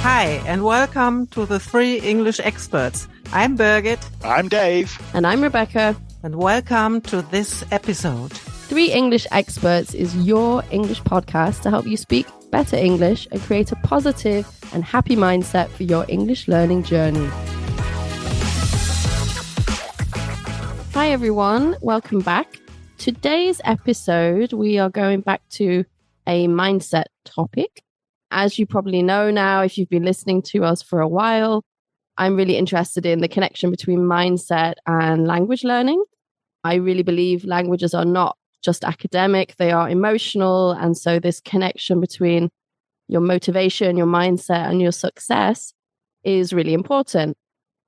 Hi, and welcome to the Three English Experts. I'm Birgit. I'm Dave. And I'm Rebecca. And welcome to this episode. Three English Experts is your English podcast to help you speak better English and create a positive and happy mindset for your English learning journey. Hi, everyone. Welcome back. Today's episode, we are going back to a mindset topic. As you probably know now, if you've been listening to us for a while, I'm really interested in the connection between mindset and language learning. I really believe languages are not just academic, they are emotional. And so this connection between your motivation, your mindset, and your success is really important.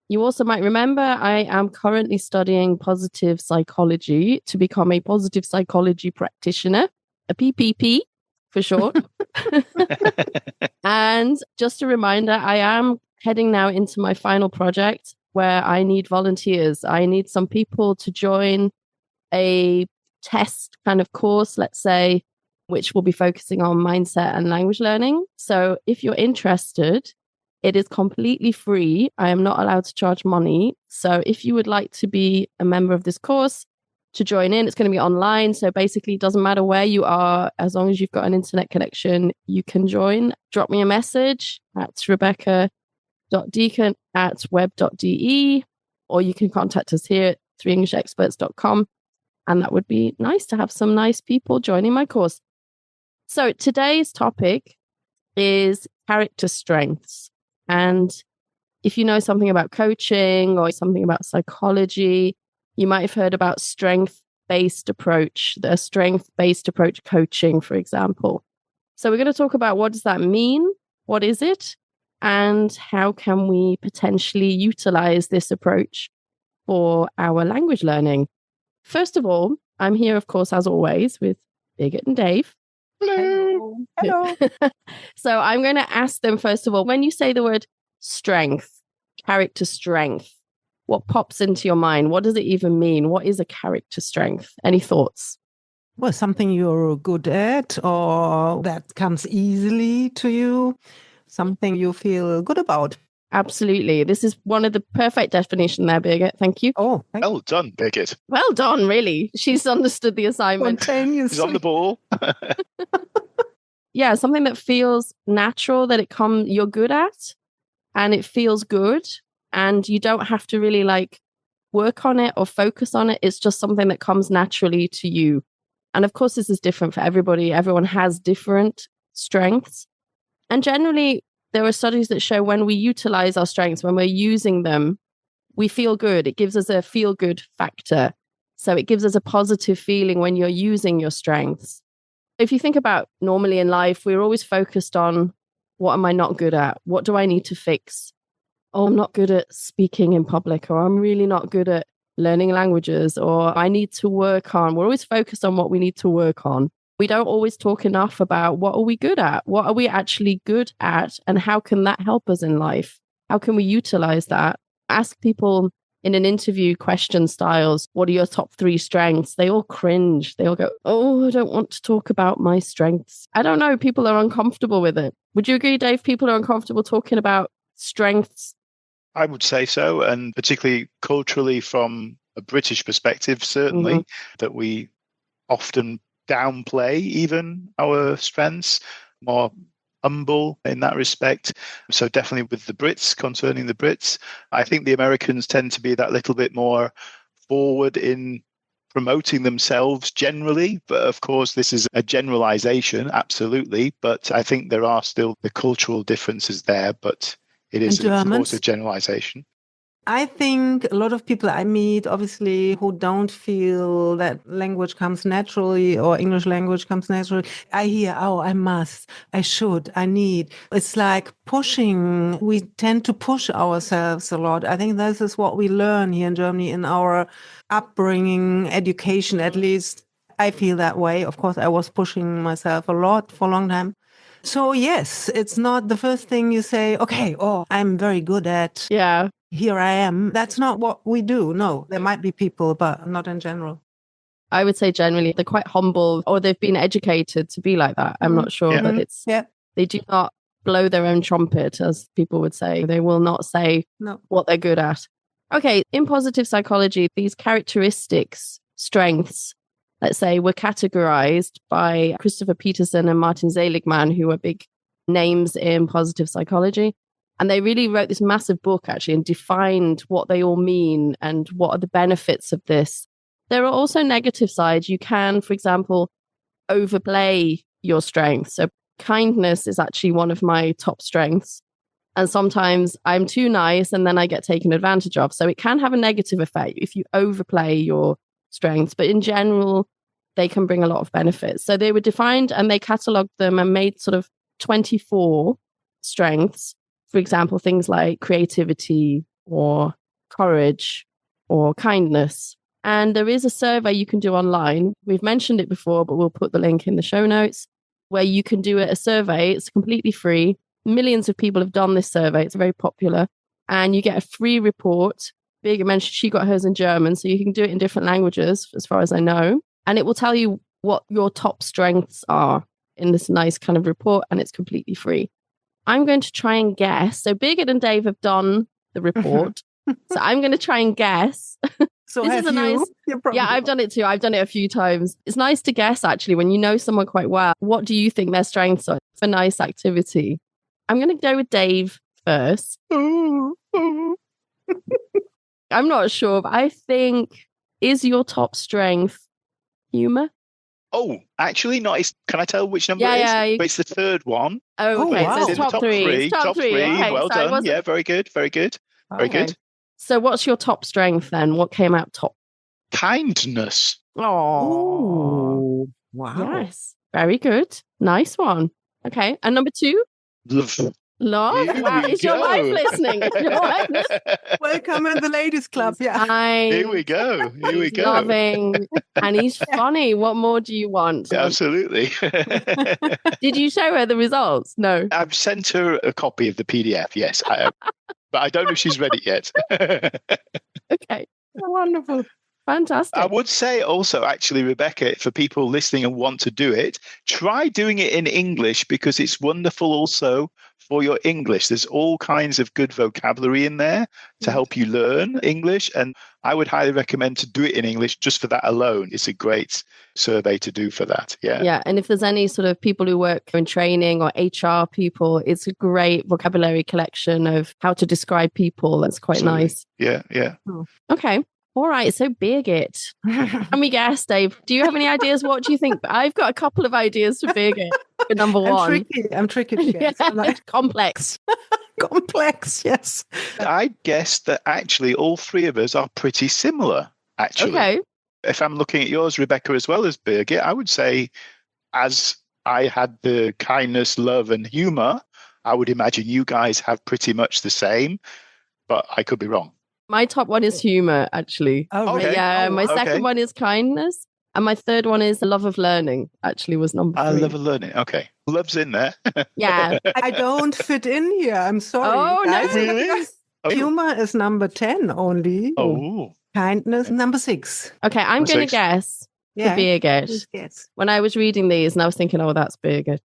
You also might remember I am currently studying positive psychology to become a positive psychology practitioner, a PPP for short. And just a reminder, I am heading now into my final project where I need volunteers. I need some people to join a test kind of course, let's say, which will be focusing on mindset and language learning. So if you're interested, it is completely free. I am not allowed to charge money. So if you would like to be a member of this course, to join in, it's going to be online. So basically, it doesn't matter where you are. As long as you've got an internet connection, you can join. Drop me a message at rebecca.deacon@web.de, or you can contact us here at threeenglishexperts.com. And that would be nice to have some nice people joining my course. So today's topic is character strengths. And if you know something about coaching or something about psychology, you might have heard about strength-based approach, the strength-based approach coaching, for example. So we're going to talk about what does that mean? What is it? And how can we potentially utilize this approach for our language learning? First of all, I'm here, of course, as always, with Birgit and Dave. Hello. Hello. So I'm going to ask them, first of all, when you say the word strength, character strength, what pops into your mind? What does it even mean? What is a character strength? Any thoughts? Well, something you're good at or that comes easily to you, something you feel good about. Absolutely. This is one of the perfect definition there, Birgit. Thank you. Oh, Well done, Birgit. Well done, really. She's understood the assignment. She's on the ball. Yeah, something that feels natural, that you're good at, and it feels good. And you don't have to really work on it or focus on it. It's just something that comes naturally to you. And of course, this is different for everybody. Everyone has different strengths. And generally, there are studies that show when we utilize our strengths, when we're using them, we feel good. It gives us a feel good factor. So it gives us a positive feeling when you're using your strengths. If you think about normally in life, we're always focused on what am I not good at? What do I need to fix? Oh, I'm not good at speaking in public, or I'm really not good at learning languages, or I need to work on. We're always focused on what we need to work on. We don't always talk enough about what are we good at? What are we actually good at? And how can that help us in life? How can we utilize that? Ask people in an interview question styles, what are your top 3 strengths? They all cringe. They all go, oh, I don't want to talk about my strengths. I don't know. People are uncomfortable with it. Would you agree, Dave? People are uncomfortable talking about strengths. I would say so, and particularly culturally from a British perspective, certainly, that we often downplay even our strengths, more humble in that respect. So definitely with the Brits, concerning the Brits, I think the Americans tend to be that little bit more forward in promoting themselves generally. But of course, this is a generalization, absolutely. But I think there are still the cultural differences there, but it is, of course, a generalization. I think a lot of people I meet, obviously, who don't feel that language comes naturally or English language comes naturally. I hear, oh, I must, I should, I need. It's like pushing. We tend to push ourselves a lot. I think this is what we learn here in Germany in our upbringing, education, at least. I feel that way. Of course, I was pushing myself a lot for a long time. So yes, it's not the first thing you say, okay, oh, I'm very good at. Yeah. Here I am. That's not what we do. No, there might be people, but not in general. I would say generally they're quite humble, or they've been educated to be like that. I'm not sure, but they do not blow their own trumpet, as people would say. They will not say what they're good at. Okay, in positive psychology, these characteristics, strengths, let's say, were categorized by Christopher Peterson and Martin Seligman, who are big names in positive psychology. And they really wrote this massive book, actually, and defined what they all mean and what are the benefits of this. There are also negative sides. You can, for example, overplay your strengths. So kindness is actually one of my top strengths. And sometimes I'm too nice and then I get taken advantage of. So it can have a negative effect if you overplay your strengths. But in general, they can bring a lot of benefits. So they were defined and they catalogued them and made sort of 24 strengths. For example, things like creativity or courage or kindness. And there is a survey you can do online. We've mentioned it before, but we'll put the link in the show notes where you can do a survey. It's completely free. Millions of people have done this survey. It's very popular. And you get a free report. Birgit mentioned she got hers in German, so you can do it in different languages, as far as I know. And it will tell you what your top strengths are in this nice kind of report, and it's completely free. I'm going to try and guess. So Birgit and Dave have done the report. So I'm going to try and guess. So this is a nice. Yeah, I've done it too. I've done it a few times. It's nice to guess, actually, when you know someone quite well. What do you think their strengths are for nice activity? I'm going to go with Dave first. I'm not sure, but I think, is your top strength humor? Oh, actually, no. Can I tell which number it is? Yeah. It's the third one. Oh, okay. wow. So it's top three. Top three. Okay, well so done. Yeah, very good. Very good. Very good. So what's your top strength then? What came out top? Kindness. Oh, wow. Yes. Very good. Nice one. Okay. And number 2? Love. Love? Here Wow. we Is your go. wife listening? Is your wife listening? Welcome in the ladies club. Yeah. Here we go. Here we He's go. loving. And he's funny. What more do you want? Absolutely. Did you show her the results? No. I've sent her a copy of the PDF. Yes, I have. But I don't know if she's read it yet. Okay. Wonderful. Fantastic. I would say also, actually, Rebecca, for people listening and want to do it, try doing it in English because it's wonderful also for your English. There's all kinds of good vocabulary in there to help you learn English. And I would highly recommend to do it in English just for that alone. It's a great survey to do for that. Yeah. Yeah. And if there's any sort of people who work in training or HR people, it's a great vocabulary collection of how to describe people. That's quite Absolutely. nice. Yeah. Okay. All right. So Birgit. Let me guess, Dave. Do you have any ideas? What do you think? I've got a couple of ideas for Birgit for number one. I'm tricky to guess. Yeah. Like, Complex. complex, yes. I guess that actually all three of us are pretty similar, actually. Okay. If I'm looking at yours, Rebecca, as well as Birgit, I would say as I had the kindness, love, and humor, I would imagine you guys have pretty much the same, but I could be wrong. My top one is humor, actually. Oh, Okay. Yeah. Oh, My wow. second one is kindness. And my third one is the love of learning, actually, was number 3. I love learning. Okay. Love's in there. Yeah. I don't fit in here. I'm sorry. Oh, no. guys. Really? Oh. Humor is number 10 only. Oh. Kindness, number 6. Okay. I'm Number going to 6. guess Yeah. for Birgit. Please guess. When I was reading these and I was thinking, oh, that's Birgit.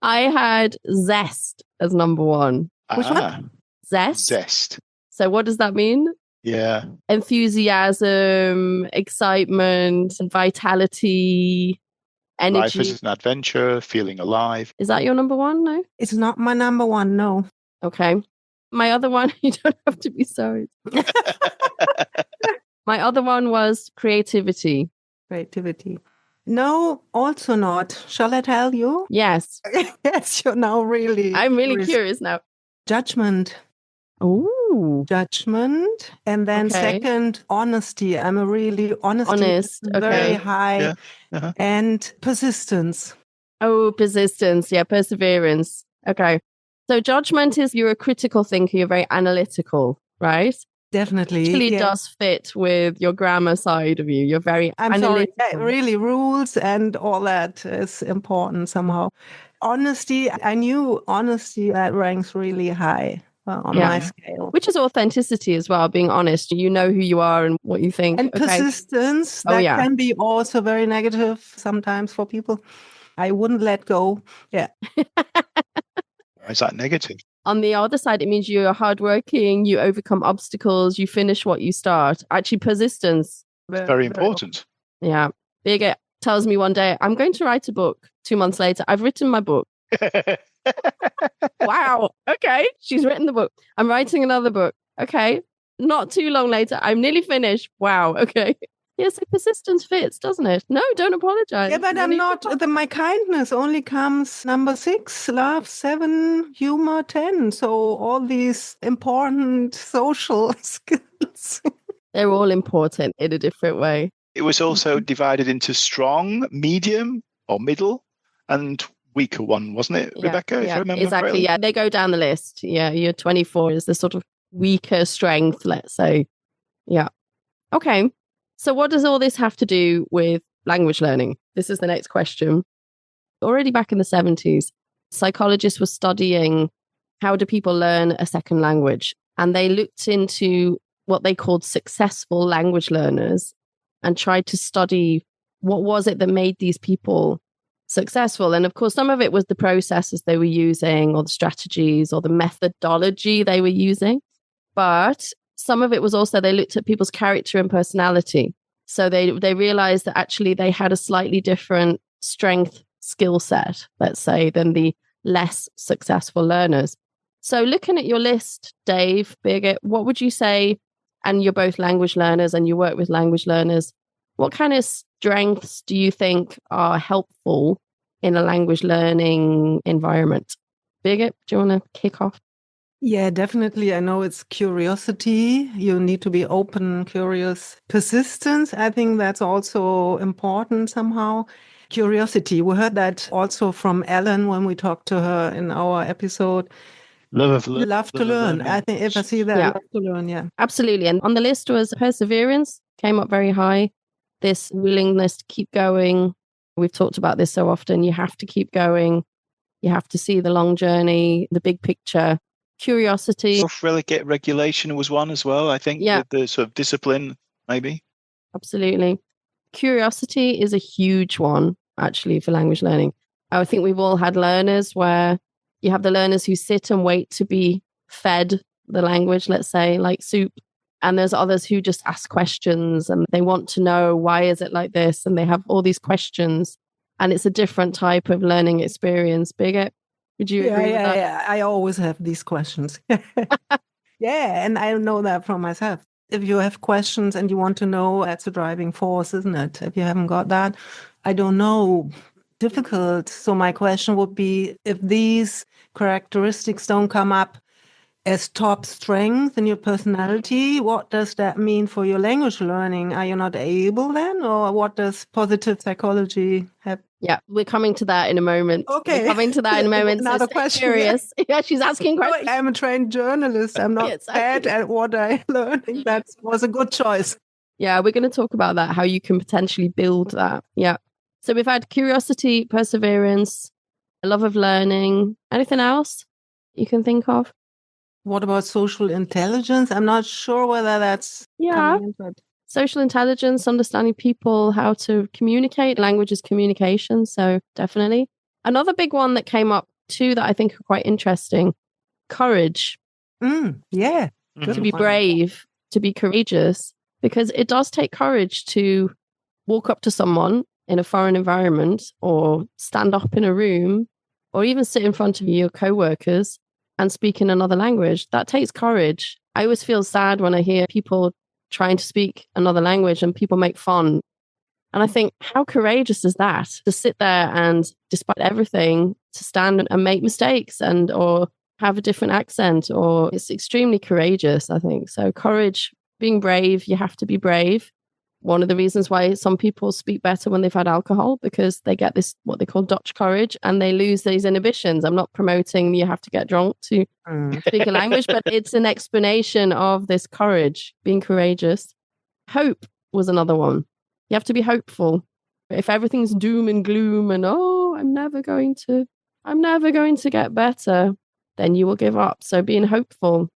I had zest as number 1. Which one? Zest. Zest. So what does that mean? Yeah. Enthusiasm, excitement, and vitality, energy. Life is an adventure, feeling alive. Is that your number 1? No? It's not my number 1, no. Okay. My other one, you don't have to be sorry. My other one was creativity. Creativity. No, also not. Shall I tell you? Yes. Yes, you're now really. I'm really curious now. Judgment. Ooh. Judgment. And then Okay. second, honesty. I'm a really honesty. Honest, is very okay. high. Yeah. Uh-huh. And persistence. Oh, persistence. Yeah, perseverance. Okay. So judgment is you're a critical thinker. You're very analytical, right? Definitely. Actually yeah. does fit with your grammar side of you. You're very I'm sorry. analytical. Yeah, really, rules and all that is important somehow. Honesty, I knew honesty that ranks really high on Yeah. my scale. Which is authenticity as well, being honest. You know who you are and what you think. And Okay. persistence, Oh, that yeah. can be also very negative sometimes for people. I wouldn't let go. Yeah. Why is that negative? On the other side, it means you're hardworking, you overcome obstacles, you finish what you start. Actually, persistence. It's very important. Yeah. Birgit tells me one day, I'm going to write a book. 2 months later, I've written my book. Wow. Okay. She's written the book. I'm writing another book. Okay. Not too long later, I'm nearly finished. Wow. Okay. Yes, persistence fits, doesn't it? No, don't apologize. Yeah, but I'm not. My kindness only comes number 6, love 7, humor 10. So all these important social skills. They're all important in a different way. It was also divided into strong, medium, or middle, and weaker one, wasn't it, Rebecca? If I remember exactly. correctly? Yeah, they go down the list. Yeah, year 24 is the sort of weaker strength, let's say. Yeah. Okay. So what does all this have to do with language learning? This is the next question. Already back in the 70s, psychologists were studying how do people learn a second language? And they looked into what they called successful language learners and tried to study what was it that made these people successful. And of course, some of it was the processes they were using or the strategies or the methodology they were using. But some of it was also they looked at people's character and personality. So they realized that actually they had a slightly different strength skill set, let's say, than the less successful learners. So looking at your list, Dave, Birgit, what would you say, and you're both language learners and you work with language learners, what kind of strengths do you think are helpful in a language learning environment? Birgit, do you want to kick off? Yeah, definitely. I know it's curiosity. You need to be open, curious. Persistence, I think that's also important somehow. Curiosity. We heard that also from Ellen when we talked to her in our episode. Love to learn. I think if I see that, love to learn, yeah. Absolutely. And on the list was perseverance, came up very high. This willingness to keep going. We've talked about this so often. You have to keep going. You have to see the long journey, the big picture. Curiosity. Self-regulation was one as well, I think. Yeah. The sort of discipline, maybe. Absolutely. Curiosity is a huge one, actually, for language learning. I think we've all had learners where you have the learners who sit and wait to be fed the language, let's say, like soup. And there's others who just ask questions and they want to know, why is it like this? And they have all these questions. And it's a different type of learning experience. Birgit, would you agree with that? Yeah, I always have these questions. Yeah, and I know that from myself. If you have questions and you want to know, that's a driving force, isn't it? If you haven't got that, I don't know. Difficult. So my question would be, if these characteristics don't come up as top strength in your personality, what does that mean for your language learning? Are you not able then? Or what does positive psychology have? Yeah, we're coming to that in a moment. Okay. We're coming to that in a moment. Another so question. Curious. Yeah, she's asking questions. I'm a trained journalist. I'm not bad at what I learned. That was a good choice. Yeah, we're going to talk about that, how you can potentially build that. Yeah. So we've had curiosity, perseverance, a love of learning. Anything else you can think of? What about social intelligence? I'm not sure whether that's coming into it. Social intelligence, understanding people, how to communicate. Language is communication, so definitely. Another big one that came up too that I think are quite interesting, courage. Yeah. To be brave, to be courageous, because it does take courage to walk up to someone in a foreign environment or stand up in a room or even sit in front of your co-workers and speak in another language. That takes courage. I always feel sad when I hear people trying to speak another language and people make fun. And I think, how courageous is that? To sit there and, despite everything, to stand and make mistakes or have a different accent, or it's extremely courageous, I think. So courage, being brave, you have to be brave. One of the reasons why some people speak better when they've had alcohol, because they get this, what they call Dutch courage, and they lose these inhibitions. I'm not promoting you have to get drunk to speak a language, but it's an explanation of this courage, being courageous. Hope was another one. You have to be hopeful. If everything's doom and gloom and, I'm never going to get better, then you will give up. So being hopeful.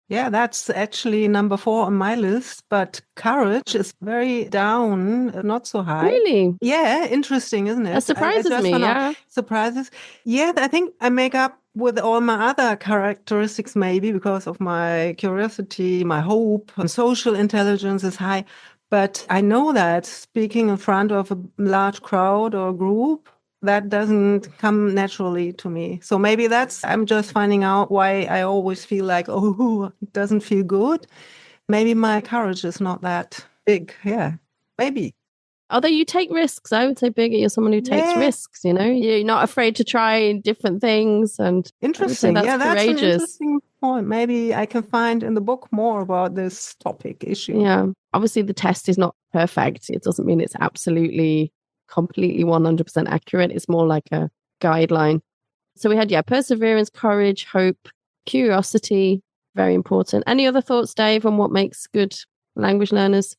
Yeah, that's actually number 4 on my list, but courage is very down, not so high. Really? Yeah, interesting, isn't it? That surprises me, yeah. Surprises. Yeah, I think I make up with all my other characteristics, maybe because of my curiosity, my hope, and social intelligence is high. But I know that speaking in front of a large crowd or group, that doesn't come naturally to me. So maybe I'm just finding out why I always feel like, oh, it doesn't feel good. Maybe my courage is not that big. Yeah, maybe. Although you take risks, I would say, Birgit, you're someone who takes risks, You're not afraid to try different things. And interesting. That's That's courageous. an interesting point. Maybe I can find in the book more about this topic issue. Yeah. Obviously, the test is not perfect. It doesn't mean it's absolutely, completely 100% accurate. It's more like a guideline. So we had, perseverance, courage, hope, curiosity, very important. Any other thoughts, Dave, on what makes good language learners?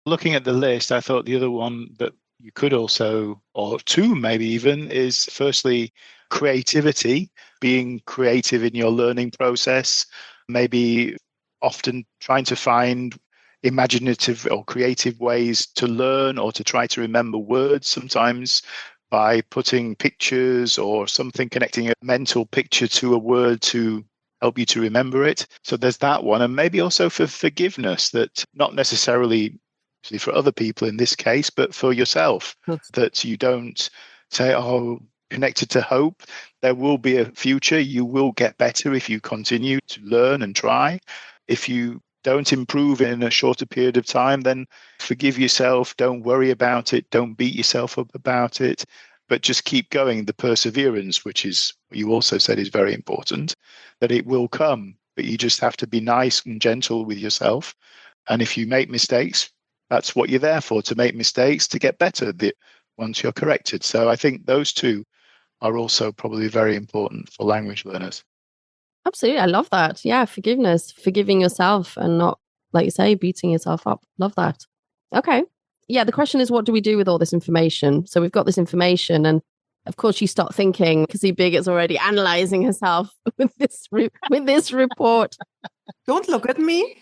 Looking at the list, I thought the other one that you could also, or two maybe even, is firstly creativity, being creative in your learning process, maybe often trying to find imaginative or creative ways to learn or to try to remember words, sometimes by putting pictures or something, connecting a mental picture to a word to help you to remember it. So there's that one. And maybe also for forgiveness, that not necessarily for other people in this case, but for yourself, that you don't say, oh, connected to hope, there will be a future. You will get better if you continue to learn and try. If you don't improve in a shorter period of time, then forgive yourself. Don't worry about it. Don't beat yourself up about it, but just keep going. The perseverance, which is what you also said is very important, that it will come, but you just have to be nice and gentle with yourself. And if you make mistakes, that's what you're there for, to make mistakes, to get better once you're corrected. So I think those two are also probably very important for language learners. Absolutely. I love that. Yeah, forgiveness, forgiving yourself and not, like you say, beating yourself up. Love that. Okay. Yeah, the question is, what do we do with all this information? So we've got this information, and of course you start thinking, because Birgit's already analyzing herself with this report. Don't look at me.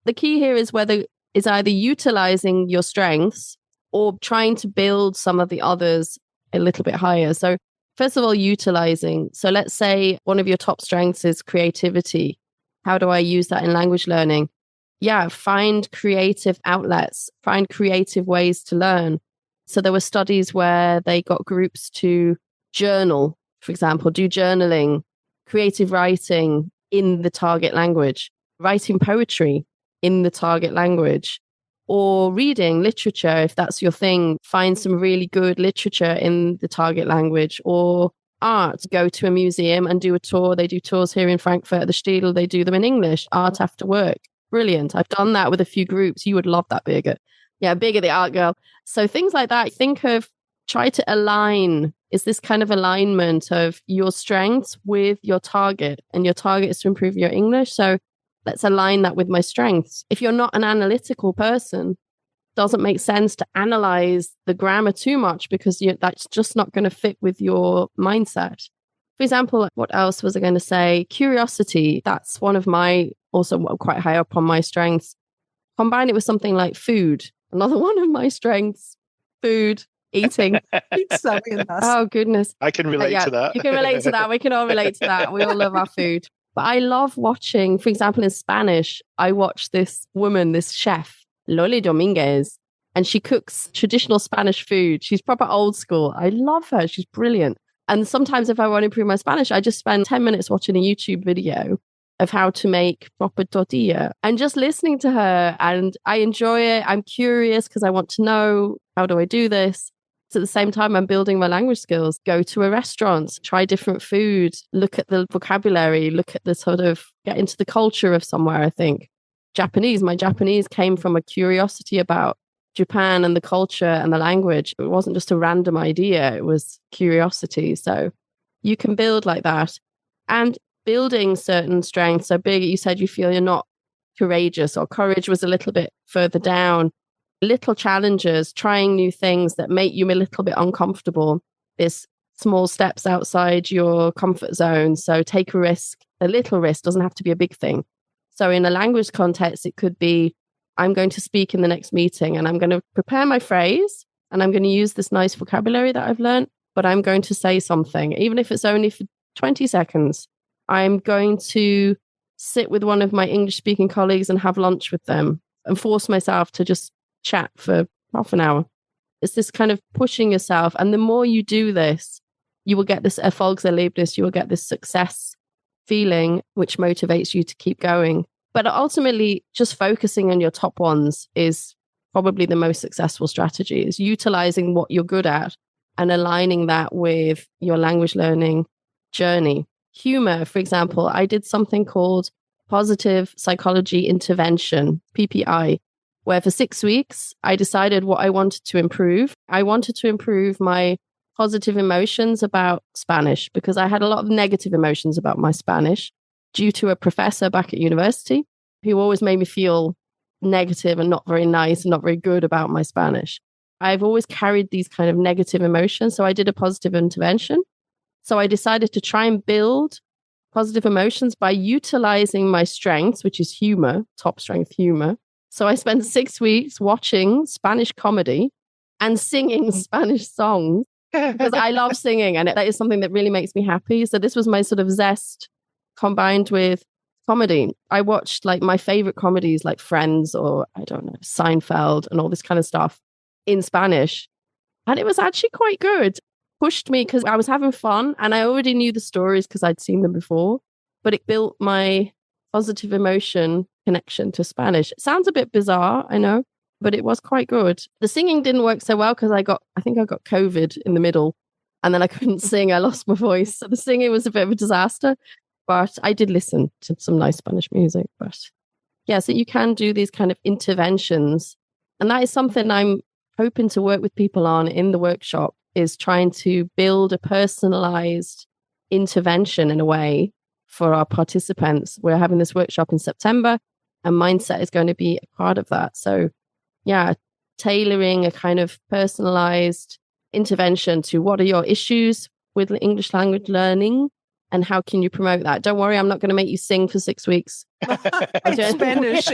The key here is either utilizing your strengths or trying to build some of the others a little bit higher. So first of all, utilizing. So let's say one of your top strengths is creativity. How do I use that in language learning? Yeah, find creative outlets, find creative ways to learn. So there were studies where they got groups to journal, for example, do journaling, creative writing in the target language, writing poetry in the target language, or reading literature. If that's your thing, find some really good literature in the target language, or art, go to a museum and do a tour. They do tours here in Frankfurt at the Stiedel. They do them in English, art after work. Brilliant. I've done that with a few groups. You would love that, Birgit. Yeah, Birgit, the art girl. So things like that. Try to align. Is this kind of alignment of your strengths with your target? And your target is to improve your English. So let's align that with my strengths. If you're not an analytical person, it doesn't make sense to analyze the grammar too much, because that's just not going to fit with your mindset. For example, what else was I going to say? Curiosity. That's one of my, also quite high up on my strengths. Combine it with something like food. Another one of my strengths, food, eating. Oh, goodness. I can relate to that. You can relate to that. We can all relate to that. We all love our food. But I love watching, for example, in Spanish, I watch this woman, this chef, Loli Dominguez, and she cooks traditional Spanish food. She's proper old school. I love her. She's brilliant. And sometimes if I want to improve my Spanish, I just spend 10 minutes watching a YouTube video of how to make proper tortilla and just listening to her. And I enjoy it. I'm curious because I want to know, how do I do this? So at the same time, I'm building my language skills. Go to a restaurant, try different food, look at the vocabulary, look at the get into the culture of somewhere, I think. My Japanese came from a curiosity about Japan and the culture and the language. It wasn't just a random idea. It was curiosity. So you can build like that. And building certain strengths. So Birgit, you said you feel you're not courageous, or courage was a little bit further down. Little challenges, trying new things that make you a little bit uncomfortable. This small steps outside your comfort zone. So take a risk. A little risk doesn't have to be a big thing. So in a language context, it could be, I'm going to speak in the next meeting and I'm going to prepare my phrase and I'm going to use this nice vocabulary that I've learned. but I'm going to say something, even if it's only for 20 seconds. I'm going to sit with one of my English speaking colleagues and have lunch with them and force myself to just chat for half an hour. It's this kind of pushing yourself. And the more you do this, you will get this Erfolgserlebnis, you will get this success feeling, which motivates you to keep going. But ultimately, just focusing on your top ones is probably the most successful strategy, is utilizing what you're good at and aligning that with your language learning journey. Humor, for example, I did something called Positive Psychology Intervention, PPI, where for 6 weeks, I decided what I wanted to improve. I wanted to improve my positive emotions about Spanish because I had a lot of negative emotions about my Spanish due to a professor back at university who always made me feel negative and not very nice and not very good about my Spanish. I've always carried these kind of negative emotions. So I did a positive intervention. So I decided to try and build positive emotions by utilizing my strengths, which is humor, top strength humor. So I spent 6 weeks watching Spanish comedy and singing Spanish songs because I love singing and that is something that really makes me happy. So this was my sort of zest combined with comedy. I watched like my favorite comedies like Friends or I don't know, Seinfeld and all this kind of stuff in Spanish. And it was actually quite good. Pushed me because I was having fun and I already knew the stories because I'd seen them before, but it built my positive emotion connection to Spanish. It sounds a bit bizarre, I know, but it was quite good. The singing didn't work so well because I think I got COVID in the middle and then I couldn't sing. I lost my voice. So the singing was a bit of a disaster, but I did listen to some nice Spanish music. But yeah, so you can do these kind of interventions. And that is something I'm hoping to work with people on in the workshop, is trying to build a personalized intervention in a way for our participants. We're having this workshop in September and mindset is going to be a part of that. So yeah, tailoring a kind of personalized intervention to what are your issues with English language learning and how can you promote that? Don't worry, I'm not going to make you sing for 6 weeks. Spanish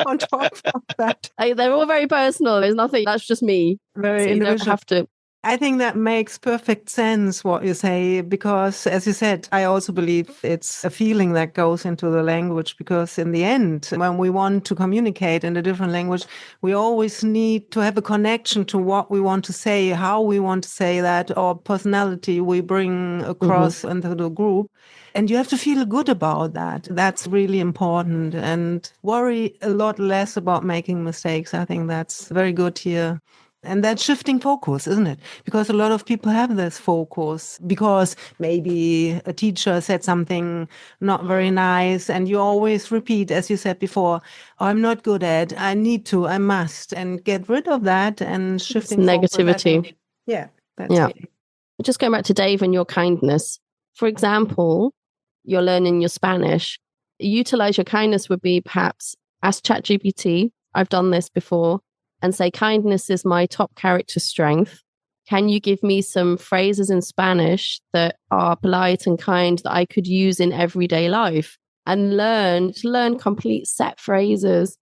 on top of that. They're all very personal. There's nothing, that's just me. Very so you individual. don't have to. I think that makes perfect sense what you say, because as you said, I also believe it's a feeling that goes into the language, because in the end, when we want to communicate in a different language, we always need to have a connection to what we want to say, how we want to say that, or personality we bring across into the group. And you have to feel good about that. That's really important, and worry a lot less about making mistakes. I think that's very good here. And that's shifting focus, isn't it? Because a lot of people have this focus because maybe a teacher said something not very nice and you always repeat, as you said before, oh, I'm not good at, I need to, I must, and get rid of that and shifting negativity. Focus, that's Really. Just going back to Dave and your kindness. For example, you're learning your Spanish. Utilize your kindness would be perhaps ask ChatGPT. I've done this before. And say, kindness is my top character strength. Can you give me some phrases in Spanish that are polite and kind that I could use in everyday life? And learn complete set phrases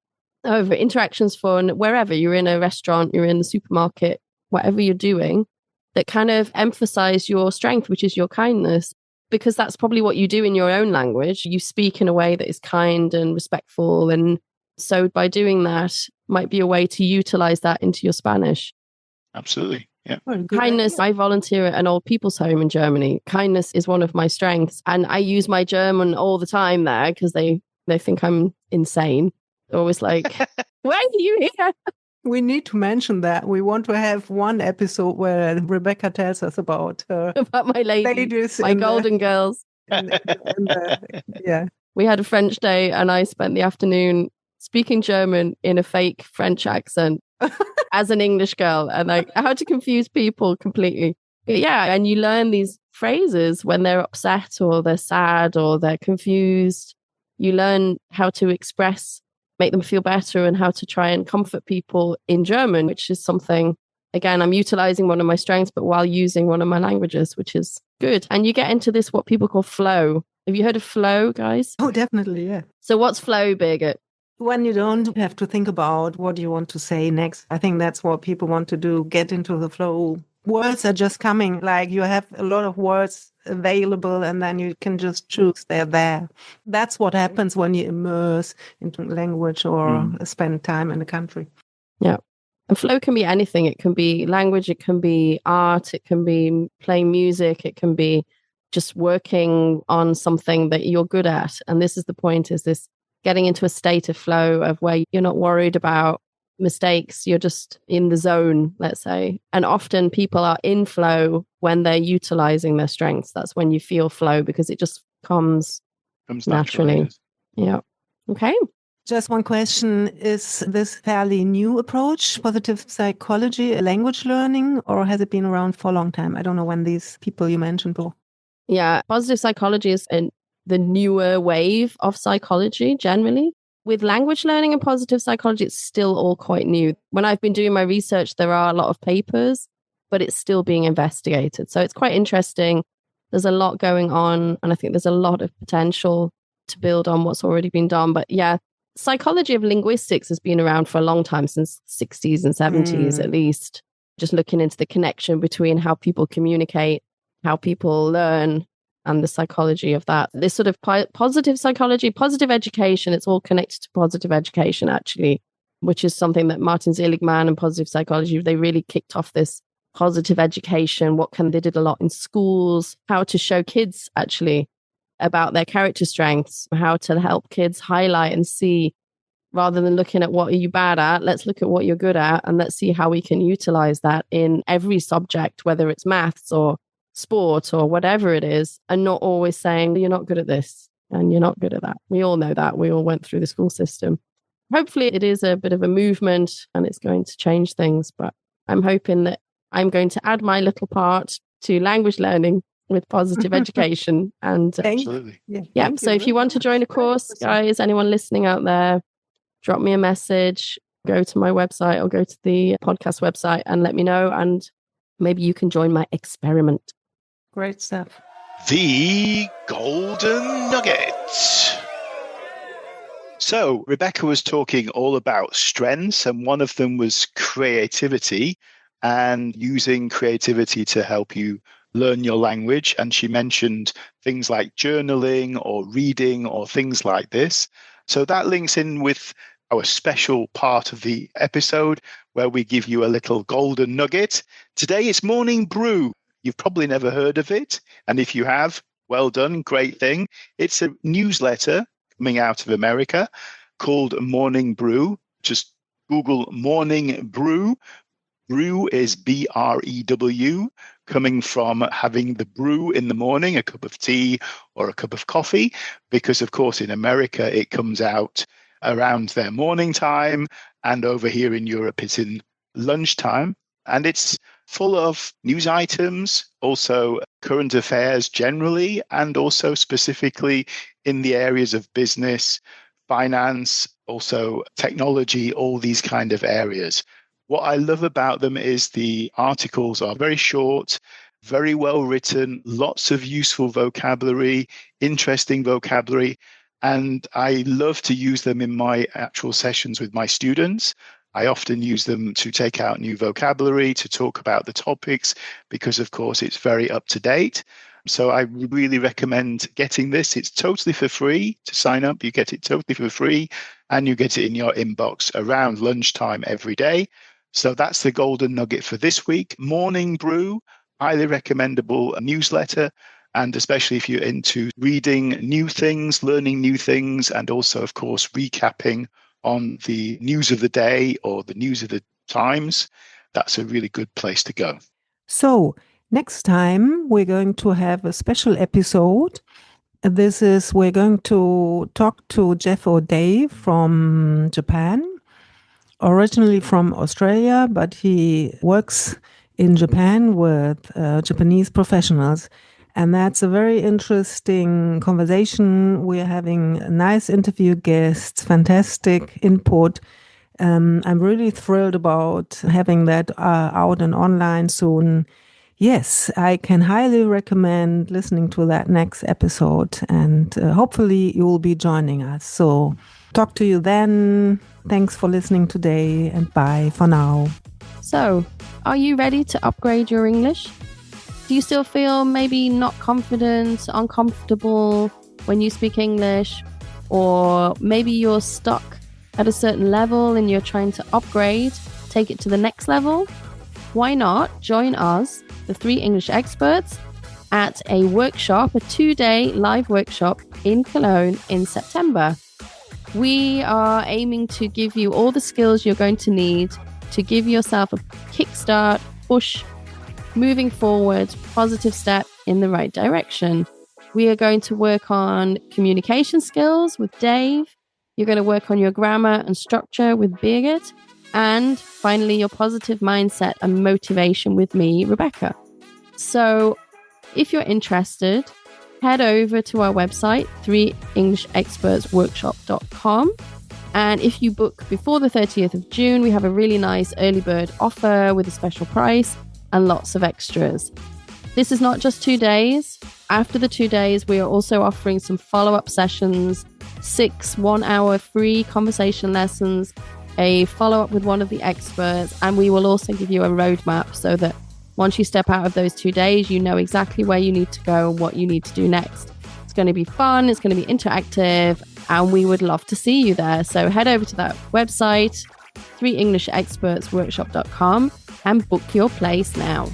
over interactions for wherever you're in a restaurant, you're in the supermarket, whatever you're doing, that kind of emphasize your strength, which is your kindness, because that's probably what you do in your own language. You speak in a way that is kind and respectful. And so by doing that might be a way to utilize that into your Spanish. Absolutely. Yeah. Kindness. I volunteer at an old people's home in Germany. Kindness is one of my strengths. And I use my German all the time there because they think I'm insane. They're always like, why are you here? We need to mention that. We want to have one episode where Rebecca tells us about her. About my ladies, my golden girls. Yeah. We had a French day and I spent the afternoon speaking German in a fake French accent as an English girl, and like how to confuse people completely. Yeah, and you learn these phrases when they're upset or they're sad or they're confused. You learn how to express, make them feel better, and how to try and comfort people in German, which is something, again, I'm utilizing one of my strengths, but while using one of my languages, which is good. And you get into this, what people call flow. Have you heard of flow, guys? Oh, definitely, yeah. So what's flow, Birgit? When you don't have to think about what you want to say next. I think that's what people want to do, get into the flow, words are just coming, like you have a lot of words available and then you can just choose they're there. That's what happens when you immerse into language or spend time in a country. Yeah. And flow can be anything. It can be language, it can be art, it can be playing music, it can be just working on something that you're good at. And this is the point, is this getting into a state of flow of where you're not worried about mistakes, you're just in the zone, let's say. And often people are in flow when they're utilizing their strengths. That's when you feel flow, because it just comes naturally. Yeah. Okay. Just one question. Is this fairly new approach, positive psychology, language learning, or has it been around for a long time? I don't know when these people you mentioned were. Yeah, positive psychology is the newer wave of psychology generally. With language learning and positive psychology, it's still all quite new. When I've been doing my research, there are a lot of papers, but it's still being investigated. So it's quite interesting. There's a lot going on, and I think there's a lot of potential to build on what's already been done. But yeah, psychology of linguistics has been around for a long time, since 60s and 70s at least. Just looking into the connection between how people communicate, how people learn, and the psychology of that. This sort of positive psychology, positive education, it's all connected to positive education, actually, which is something that Martin Seligman and positive psychology, they really kicked off this positive education. They did a lot in schools, how to show kids actually about their character strengths, how to help kids highlight and see, rather than looking at what are you bad at, let's look at what you're good at, and let's see how we can utilize that in every subject, whether it's maths or sport or whatever it is, and not always saying you're not good at this and you're not good at that. We all know that. We all went through the school system. Hopefully it is a bit of a movement and it's going to change things, but I'm hoping that I'm going to add my little part to language learning with positive education. And absolutely. Yeah. So if you want to join a course, guys, anyone listening out there, drop me a message, go to my website or go to the podcast website and let me know. And maybe you can join my experiment. Great stuff. The Golden Nugget. So Rebecca was talking all about strengths, and one of them was creativity and using creativity to help you learn your language. And she mentioned things like journaling or reading or things like this. So that links in with our special part of the episode where we give you a little golden nugget. Today it's Morning Brew. You've probably never heard of it. And if you have, well done, great thing. It's a newsletter coming out of America called Morning Brew. Just Google Morning Brew. Brew is B-R-E-W, coming from having the brew in the morning, a cup of tea or a cup of coffee, because, of course, in America, it comes out around their morning time. And over here in Europe, it's in lunchtime. And it's full of news items, also current affairs generally, and also specifically in the areas of business, finance, also technology, all these kind of areas. What I love about them is the articles are very short, very well written, lots of useful vocabulary, interesting vocabulary, and I love to use them in my actual sessions with my students. I often use them to take out new vocabulary, to talk about the topics, because, of course, it's very up to date. So I really recommend getting this. It's totally for free to sign up. You get it totally for free, and you get it in your inbox around lunchtime every day. So that's the golden nugget for this week. Morning Brew, highly recommendable newsletter. And especially if you're into reading new things, learning new things, and also, of course, recapping on the news of the day or the news of the times, that's a really good place to go. So next time we're going to have a special episode. We're going to talk to Jeff O'Day from Japan, originally from Australia, but he works in Japan with Japanese professionals. And that's a very interesting conversation. We're having nice interview guests, fantastic input. I'm really thrilled about having that out and online soon. Yes, I can highly recommend listening to that next episode, and hopefully you will be joining us. So talk to you then. Thanks for listening today, and bye for now. So are you ready to upgrade your English? Do you still feel maybe not confident, uncomfortable when you speak English? Or maybe you're stuck at a certain level and you're trying to upgrade, take it to the next level? Why not join us, the 3 English experts, at a workshop, a 2-day live workshop in Cologne in September. We are aiming to give you all the skills you're going to need to give yourself a kickstart, push, moving forward, positive step in the right direction. We are going to work on communication skills with Dave. You're going to work on your grammar and structure with Birgit. And finally, your positive mindset and motivation with me, Rebecca. So if you're interested, head over to our website, 3EnglishExpertsWorkshop.com. And if you book before the 30th of June, we have a really nice early bird offer with a special price and lots of extras. This is not just 2 days. After the 2 days, we are also offering some follow-up sessions, 6 1-hour free conversation lessons, a follow-up with one of the experts, and we will also give you a roadmap so that once you step out of those 2 days, you know exactly where you need to go and what you need to do next. It's going to be fun, it's going to be interactive, and we would love to see you there. So head over to that website, 3EnglishExpertsWorkshop.com, and book your place now.